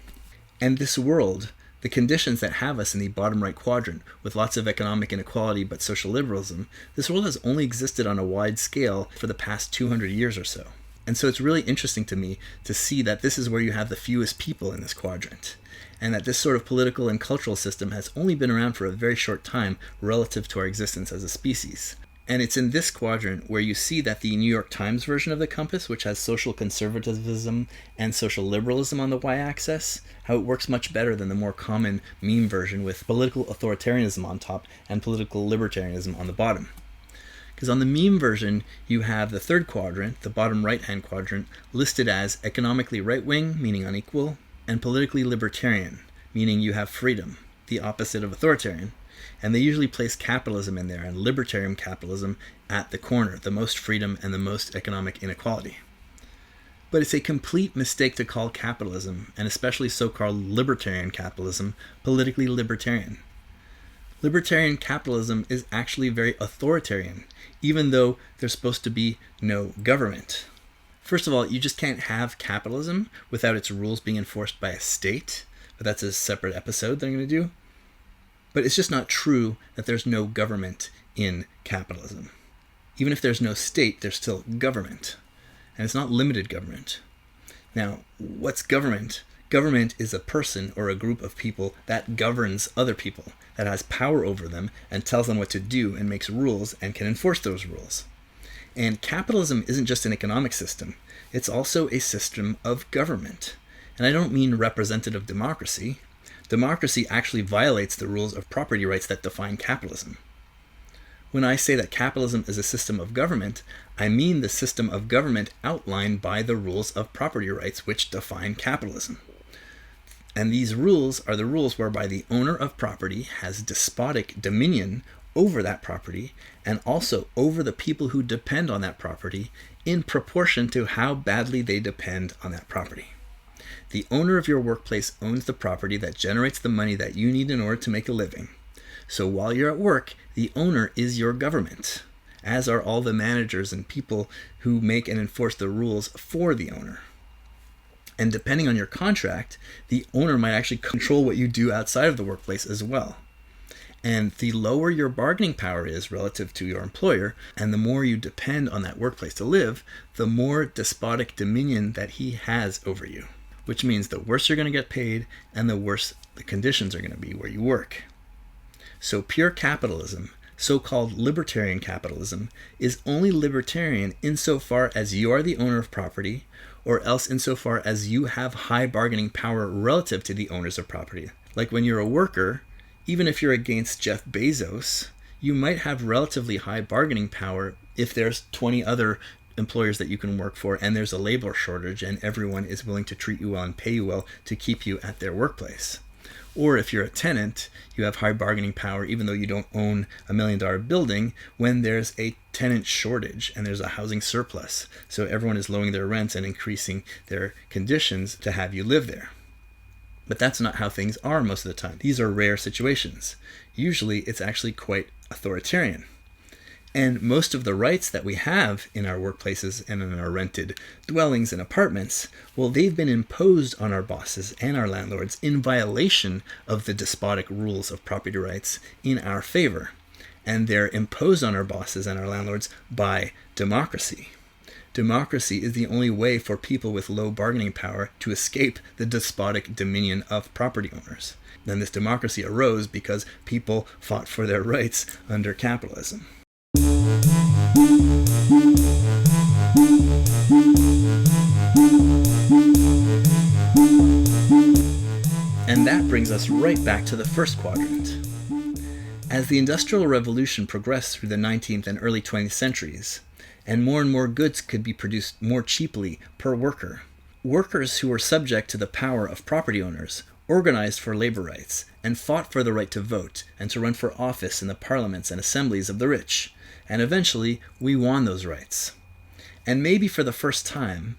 And this world, the conditions that have us in the bottom right quadrant, with lots of economic inequality but social liberalism, this world has only existed on a wide scale for the past 200 years or so. And so it's really interesting to me to see that this is where you have the fewest people in this quadrant, and that this sort of political and cultural system has only been around for a very short time relative to our existence as a species. And it's in this quadrant where you see that the New York Times version of the compass, which has social conservatism and social liberalism on the y-axis, how it works much better than the more common meme version with political authoritarianism on top and political libertarianism on the bottom. Because on the meme version, you have the third quadrant, the bottom right-hand quadrant, listed as economically right-wing, meaning unequal, and politically libertarian, meaning you have freedom, the opposite of authoritarian. And they usually place capitalism in there, and libertarian capitalism at the corner, the most freedom and the most economic inequality. But it's a complete mistake to call capitalism, and especially so-called libertarian capitalism, politically libertarian. Libertarian capitalism is actually very authoritarian, even though there's supposed to be no government. First of all, you just can't have capitalism without its rules being enforced by a state, but that's a separate episode that I'm going to do. But it's just not true that there's no government in capitalism. Even if there's no state, there's still government. And it's not limited government. Now, what's government? Government is a person or a group of people that governs other people, that has power over them and tells them what to do and makes rules and can enforce those rules. And capitalism isn't just an economic system, it's also a system of government. And I don't mean representative democracy. Democracy actually violates the rules of property rights that define capitalism. When I say that capitalism is a system of government, I mean the system of government outlined by the rules of property rights which define capitalism. And these rules are the rules whereby the owner of property has despotic dominion over that property and also over the people who depend on that property in proportion to how badly they depend on that property. The owner of your workplace owns the property that generates the money that you need in order to make a living. So while you're at work, the owner is your government, as are all the managers and people who make and enforce the rules for the owner. And depending on your contract, the owner might actually control what you do outside of the workplace as well. And the lower your bargaining power is relative to your employer, and the more you depend on that workplace to live, the more despotic dominion that he has over you. Which means the worse you're going to get paid and the worse the conditions are going to be where you work. So pure capitalism, so-called libertarian capitalism, is only libertarian insofar as you are the owner of property, or else insofar as you have high bargaining power relative to the owners of property. Like when you're a worker, even if you're against Jeff Bezos, you might have relatively high bargaining power if there's 20 other employers that you can work for and there's a labor shortage and everyone is willing to treat you well and pay you well to keep you at their workplace. Or if you're a tenant, you have high bargaining power even though you don't own $1 million building when there's a tenant shortage and there's a housing surplus. So everyone is lowering their rents and increasing their conditions to have you live there. But that's not how things are most of the time. These are rare situations. Usually it's actually quite authoritarian. And most of the rights that we have in our workplaces and in our rented dwellings and apartments, well, they've been imposed on our bosses and our landlords in violation of the despotic rules of property rights in our favor. And they're imposed on our bosses and our landlords by democracy. Democracy is the only way for people with low bargaining power to escape the despotic dominion of property owners. Then this democracy arose because people fought for their rights under capitalism. And that brings us right back to the first quadrant. As the Industrial Revolution progressed through the 19th and early 20th centuries, and more goods could be produced more cheaply per worker, workers who were subject to the power of property owners organized for labor rights and fought for the right to vote and to run for office in the parliaments and assemblies of the rich. And eventually, we won those rights. And maybe for the first time,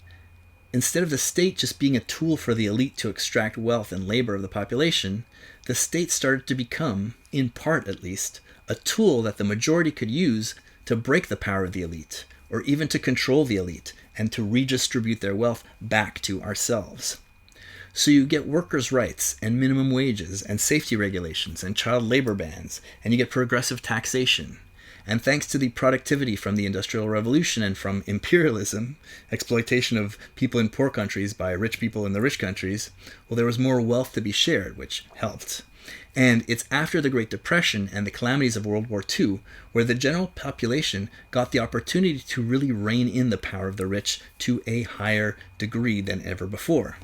instead of the state just being a tool for the elite to extract wealth and labor of the population, the state started to become, in part at least, a tool that the majority could use to break the power of the elite, or even to control the elite and to redistribute their wealth back to ourselves. So you get workers' rights and minimum wages and safety regulations and child labor bans, and you get progressive taxation. And thanks to the productivity from the Industrial Revolution and from imperialism, exploitation of people in poor countries by rich people in the rich countries, well, there was more wealth to be shared, which helped. And it's after the Great Depression and the calamities of World War II where the general population got the opportunity to really rein in the power of the rich to a higher degree than ever before.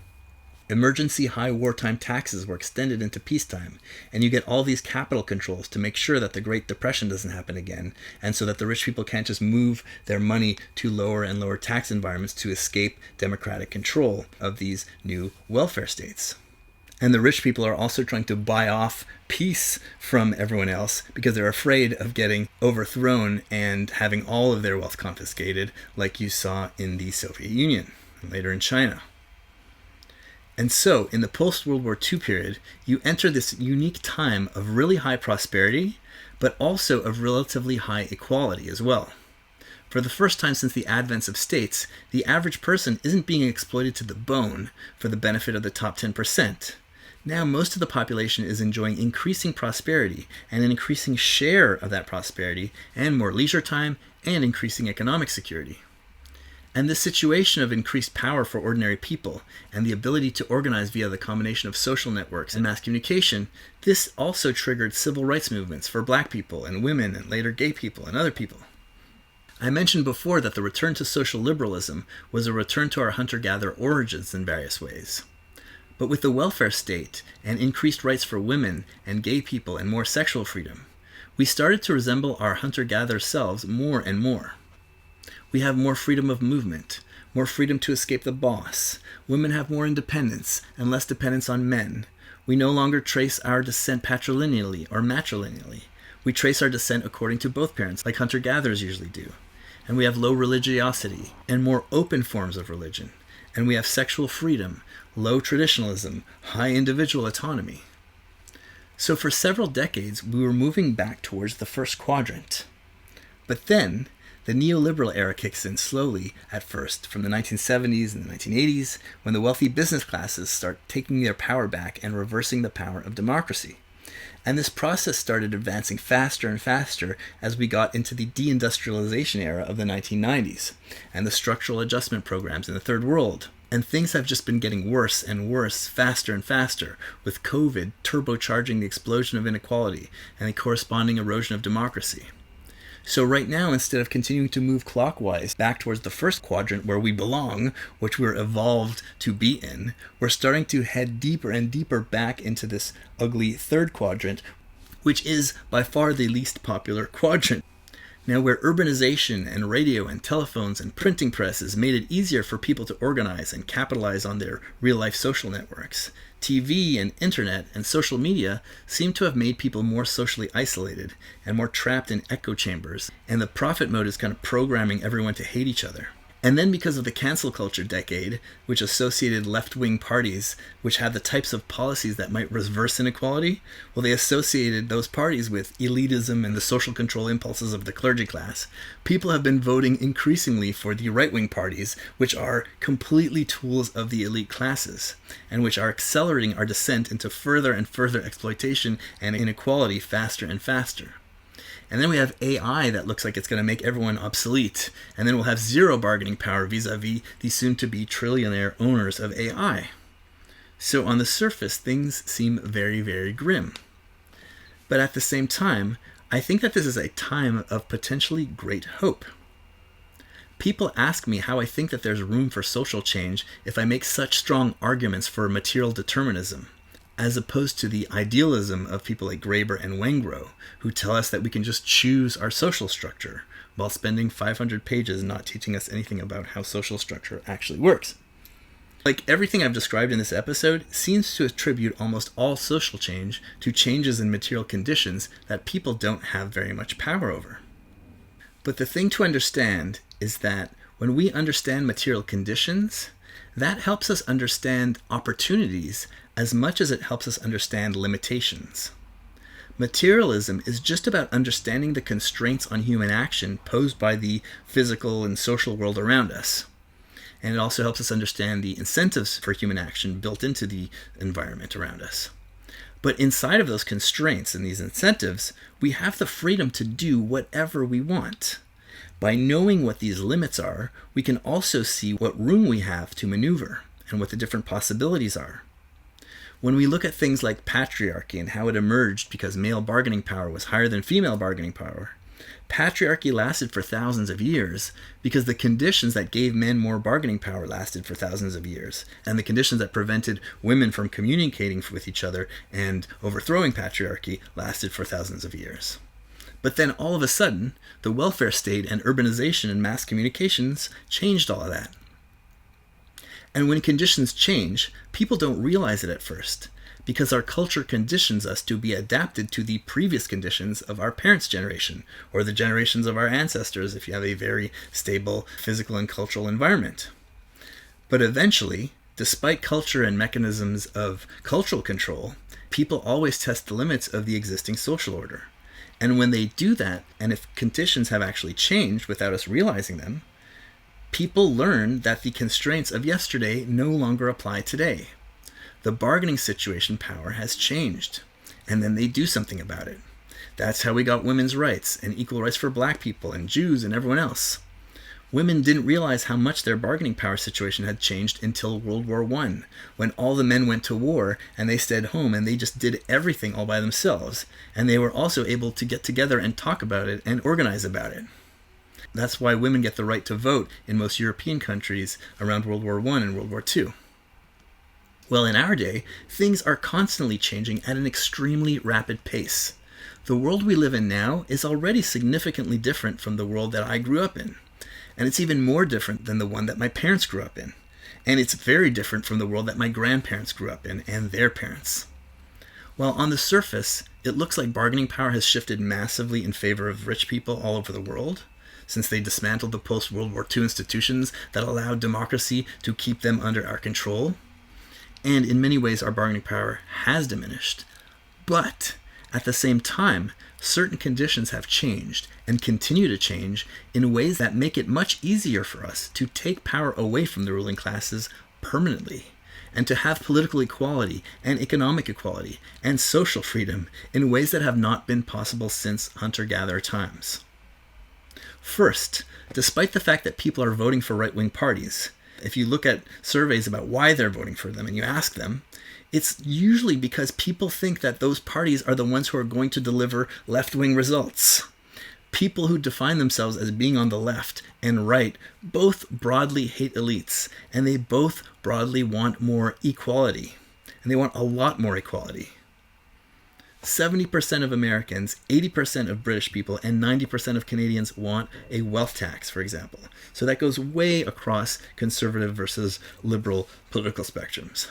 Emergency high wartime taxes were extended into peacetime, and you get all these capital controls to make sure that the Great Depression doesn't happen again, and so that the rich people can't just move their money to lower and lower tax environments to escape democratic control of these new welfare states. And the rich people are also trying to buy off peace from everyone else because they're afraid of getting overthrown and having all of their wealth confiscated, like you saw in the Soviet Union and later in China. And so, in the post-World War II period, you enter this unique time of really high prosperity, but also of relatively high equality as well. For the first time since the advent of states, the average person isn't being exploited to the bone for the benefit of the top 10%. Now most of the population is enjoying increasing prosperity and an increasing share of that prosperity and more leisure time and increasing economic security. And this situation of increased power for ordinary people and the ability to organize via the combination of social networks and mass communication, this also triggered civil rights movements for black people and women and later gay people and other people. I mentioned before that the return to social liberalism was a return to our hunter-gatherer origins in various ways. But with the welfare state and increased rights for women and gay people and more sexual freedom, we started to resemble our hunter-gatherer selves more and more. We have more freedom of movement, more freedom to escape the boss. Women have more independence and less dependence on men. We no longer trace our descent patrilineally or matrilineally. We trace our descent according to both parents, like hunter-gatherers usually do. And we have low religiosity and more open forms of religion. And we have sexual freedom, low traditionalism, high individual autonomy. So for several decades, we were moving back towards the first quadrant. But then, the neoliberal era kicks in slowly at first, from the 1970s and the 1980s, when the wealthy business classes start taking their power back and reversing the power of democracy. And this process started advancing faster and faster as we got into the deindustrialization era of the 1990s and the structural adjustment programs in the Third World. And things have just been getting worse and worse, faster and faster, with COVID turbocharging the explosion of inequality and the corresponding erosion of democracy. So right now, instead of continuing to move clockwise back towards the first quadrant where we belong, which we're evolved to be in, we're starting to head deeper and deeper back into this ugly third quadrant, which is by far the least popular quadrant. Now, where urbanization and radio and telephones and printing presses made it easier for people to organize and capitalize on their real-life social networks, TV and internet and social media seem to have made people more socially isolated and more trapped in echo chambers, and the profit mode is kind of programming everyone to hate each other. And then because of the cancel culture decade, which associated left-wing parties which had the types of policies that might reverse inequality, well, they associated those parties with elitism and the social control impulses of the clergy class. People have been voting increasingly for the right-wing parties, which are completely tools of the elite classes, and which are accelerating our descent into further and further exploitation and inequality faster and faster. And then we have AI that looks like it's going to make everyone obsolete. And then we'll have zero bargaining power vis-a-vis the soon-to-be trillionaire owners of AI. So on the surface, things seem very, very grim. But at the same time, I think that this is a time of potentially great hope. People ask me how I think that there's room for social change if I make such strong arguments for material determinism, as opposed to the idealism of people like Graeber and Wengrow, who tell us that we can just choose our social structure, while spending 500 pages not teaching us anything about how social structure actually works. Like everything I've described in this episode seems to attribute almost all social change to changes in material conditions that people don't have very much power over. But the thing to understand is that when we understand material conditions, that helps us understand opportunities as much as it helps us understand limitations. Materialism is just about understanding the constraints on human action posed by the physical and social world around us. And it also helps us understand the incentives for human action built into the environment around us. But inside of those constraints and these incentives, we have the freedom to do whatever we want. By knowing what these limits are, we can also see what room we have to maneuver and what the different possibilities are. When we look at things like patriarchy and how it emerged because male bargaining power was higher than female bargaining power, patriarchy lasted for thousands of years because the conditions that gave men more bargaining power lasted for thousands of years, and the conditions that prevented women from communicating with each other and overthrowing patriarchy lasted for thousands of years. But then all of a sudden, the welfare state and urbanization and mass communications changed all of that. And when conditions change, people don't realize it at first. because our culture conditions us to be adapted to the previous conditions of our parents' generation, or the generations of our ancestors if you have a very stable physical and cultural environment. But eventually, despite culture and mechanisms of cultural control, people always test the limits of the existing social order. And when they do that, and if conditions have actually changed without us realizing them, people learn that the constraints of yesterday no longer apply today. The bargaining situation power has changed, and then they do something about it. That's how we got women's rights and equal rights for black people and Jews and everyone else. Women didn't realize how much their bargaining power situation had changed until World War I, when all the men went to war and they stayed home and they just did everything all by themselves. And they were also able to get together and talk about it and organize about it. That's why women get the right to vote in most European countries around World War I and World War II. Well, in our day, things are constantly changing at an extremely rapid pace. The world we live in now is already significantly different from the world that I grew up in. And it's even more different than the one that my parents grew up in. And it's very different from the world that my grandparents grew up in and their parents. While on the surface, it looks like bargaining power has shifted massively in favor of rich people all over the world, since they dismantled the post-World War II institutions that allowed democracy to keep them under our control. And in many ways, our bargaining power has diminished. But at the same time, certain conditions have changed and continue to change in ways that make it much easier for us to take power away from the ruling classes permanently, and to have political equality and economic equality and social freedom in ways that have not been possible since hunter-gatherer times. First, despite the fact that people are voting for right-wing parties, if you look at surveys about why they're voting for them and you ask them, it's usually because people think that those parties are the ones who are going to deliver left-wing results. People who define themselves as being on the left and right both broadly hate elites, and they both broadly want more equality. And they want a lot more equality. 70% of Americans, 80% of British people, and 90% of Canadians want a wealth tax, for example. So that goes way across conservative versus liberal political spectrums.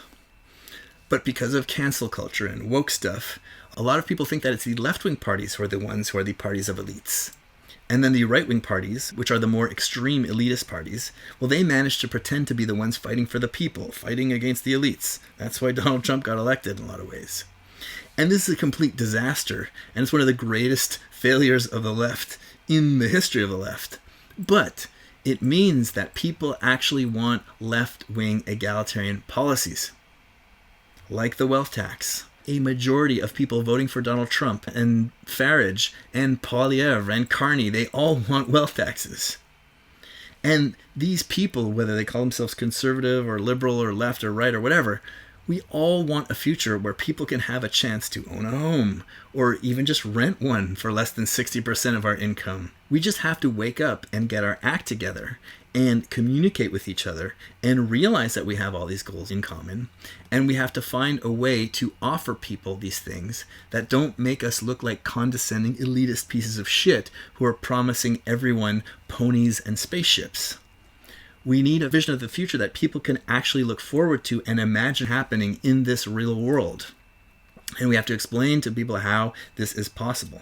But because of cancel culture and woke stuff, a lot of people think that it's the left-wing parties who are the ones who are the parties of elites. And then the right-wing parties, which are the more extreme elitist parties, well, they manage to pretend to be the ones fighting for the people, fighting against the elites. That's why Donald Trump got elected in a lot of ways. And this is a complete disaster, and it's one of the greatest failures of the left in the history of the left. But it means that people actually want left-wing egalitarian policies, like the wealth tax. A majority of people voting for Donald Trump and Farage and Poilievre and Carney, they all want wealth taxes. And these people, whether they call themselves conservative or liberal or left or right or whatever, we all want a future where people can have a chance to own a home or even just rent one for less than 60% of our income. We just have to wake up and get our act together and communicate with each other and realize that we have all these goals in common. And we have to find a way to offer people these things that don't make us look like condescending elitist pieces of shit who are promising everyone ponies and spaceships. We need a vision of the future that people can actually look forward to and imagine happening in this real world. And we have to explain to people how this is possible.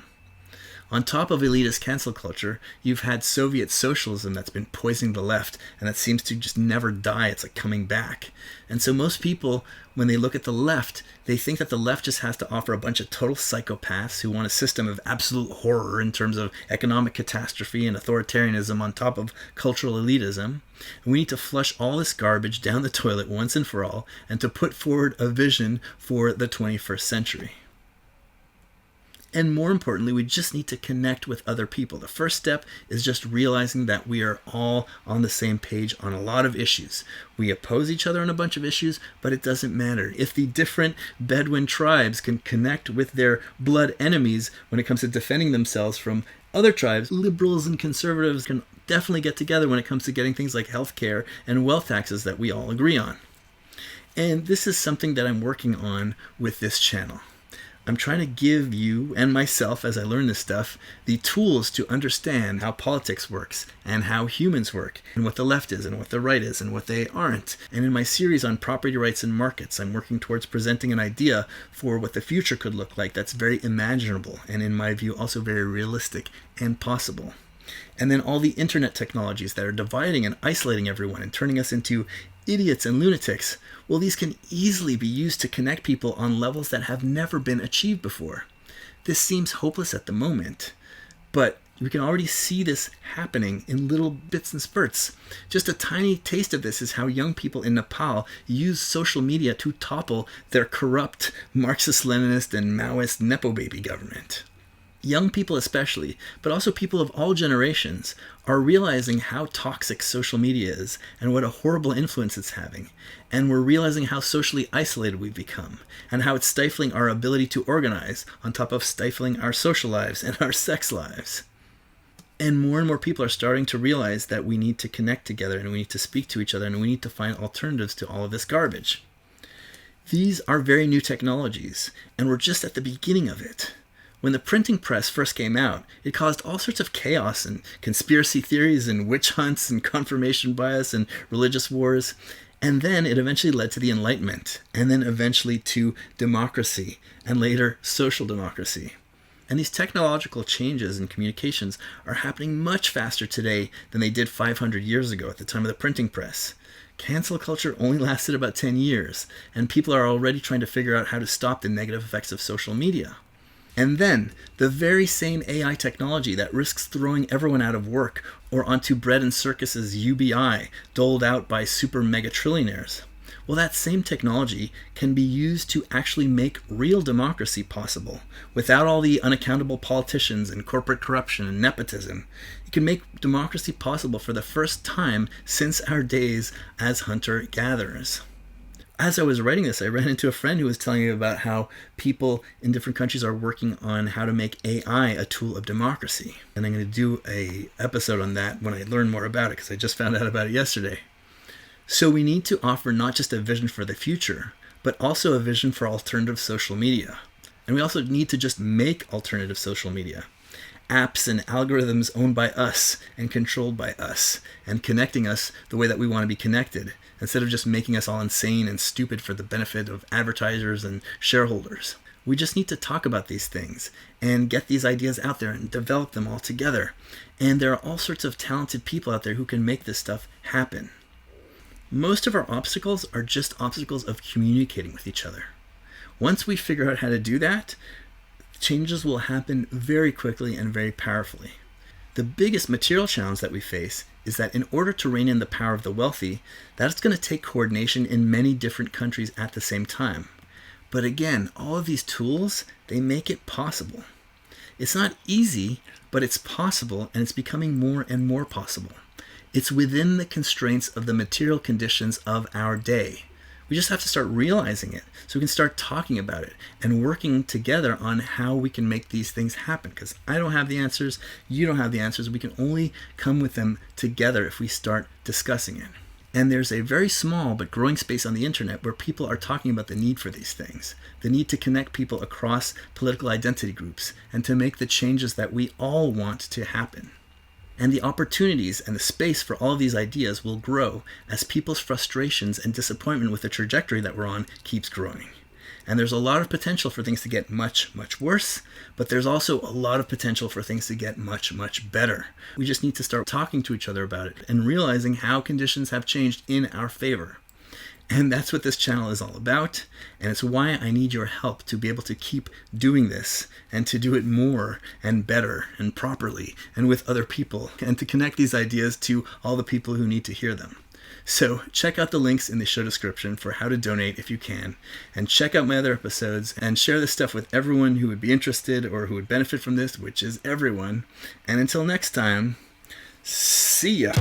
On top of elitist cancel culture, you've had Soviet socialism that's been poisoning the left, and that seems to just never die. It's like coming back. And so most people, when they look at the left, they think that the left just has to offer a bunch of total psychopaths who want a system of absolute horror in terms of economic catastrophe and authoritarianism on top of cultural elitism. And we need to flush all this garbage down the toilet once and for all, and to put forward a vision for the 21st century. And more importantly, we just need to connect with other people. The first step is just realizing that we are all on the same page on a lot of issues. We oppose each other on a bunch of issues, but it doesn't matter. If the different Bedouin tribes can connect with their blood enemies when it comes to defending themselves from other tribes, liberals and conservatives can definitely get together when it comes to getting things like healthcare and wealth taxes that we all agree on. And this is something that I'm working on with this channel. I'm trying to give you and myself, as I learn this stuff, the tools to understand how politics works and how humans work and what the left is and what the right is and what they aren't. And in my series on property rights and markets, I'm working towards presenting an idea for what the future could look like that's very imaginable and, in my view, also very realistic and possible. And then all the internet technologies that are dividing and isolating everyone and turning us into idiots and lunatics, well, these can easily be used to connect people on levels that have never been achieved before. This seems hopeless at the moment, but we can already see this happening in little bits and spurts. Just a tiny taste of this is how young people in Nepal use social media to topple their corrupt Marxist-Leninist and Maoist Nepo baby government. Young people especially, but also people of all generations, are realizing how toxic social media is and what a horrible influence it's having. And we're realizing how socially isolated we've become and how it's stifling our ability to organize on top of stifling our social lives and our sex lives. And more people are starting to realize that we need to connect together and we need to speak to each other and we need to find alternatives to all of this garbage. These are very new technologies, and we're just at the beginning of it. When the printing press first came out, it caused all sorts of chaos and conspiracy theories and witch hunts and confirmation bias and religious wars. And then it eventually led to the Enlightenment, and then eventually to democracy, and later social democracy. And these technological changes in communications are happening much faster today than they did 500 years ago at the time of the printing press. Cancel culture only lasted about 10 years, and people are already trying to figure out how to stop the negative effects of social media. And then, the very same AI technology that risks throwing everyone out of work or onto bread and circuses UBI doled out by super mega trillionaires. Well, that same technology can be used to actually make real democracy possible without all the unaccountable politicians and corporate corruption and nepotism. It can make democracy possible for the first time since our days as hunter-gatherers. As I was writing this, I ran into a friend who was telling me about how people in different countries are working on how to make AI a tool of democracy. And I'm going to do an episode on that when I learn more about it, because I just found out about it yesterday. So we need to offer not just a vision for the future, but also a vision for alternative social media. And we also need to just make alternative social media. Apps and algorithms owned by us and controlled by us and connecting us the way that we want to be connected, instead of just making us all insane and stupid for the benefit of advertisers and shareholders. We just need to talk about these things and get these ideas out there and develop them all together. And there are all sorts of talented people out there who can make this stuff happen. Most of our obstacles are just obstacles of communicating with each other. Once we figure out how to do that, changes will happen very quickly and very powerfully. The biggest material challenge that we face is that in order to rein in the power of the wealthy, that's going to take coordination in many different countries at the same time. But again, all of these tools, they make it possible. It's not easy, but it's possible, and it's becoming more and more possible. It's within the constraints of the material conditions of our day. We just have to start realizing it so we can start talking about it and working together on how we can make these things happen. Because I don't have the answers, you don't have the answers. We can only come with them together if we start discussing it. And there's a very small but growing space on the internet where people are talking about the need for these things, the need to connect people across political identity groups and to make the changes that we all want to happen. And the opportunities and the space for all of these ideas will grow as people's frustrations and disappointment with the trajectory that we're on keeps growing. And there's a lot of potential for things to get much, much worse, but there's also a lot of potential for things to get much, much better. We just need to start talking to each other about it and realizing how conditions have changed in our favor. And that's what this channel is all about, and it's why I need your help to be able to keep doing this and to do it more and better and properly and with other people and to connect these ideas to all the people who need to hear them. So check out the links in the show description for how to donate if you can, and check out my other episodes and share this stuff with everyone who would be interested or who would benefit from this, which is everyone. And until next time, see ya!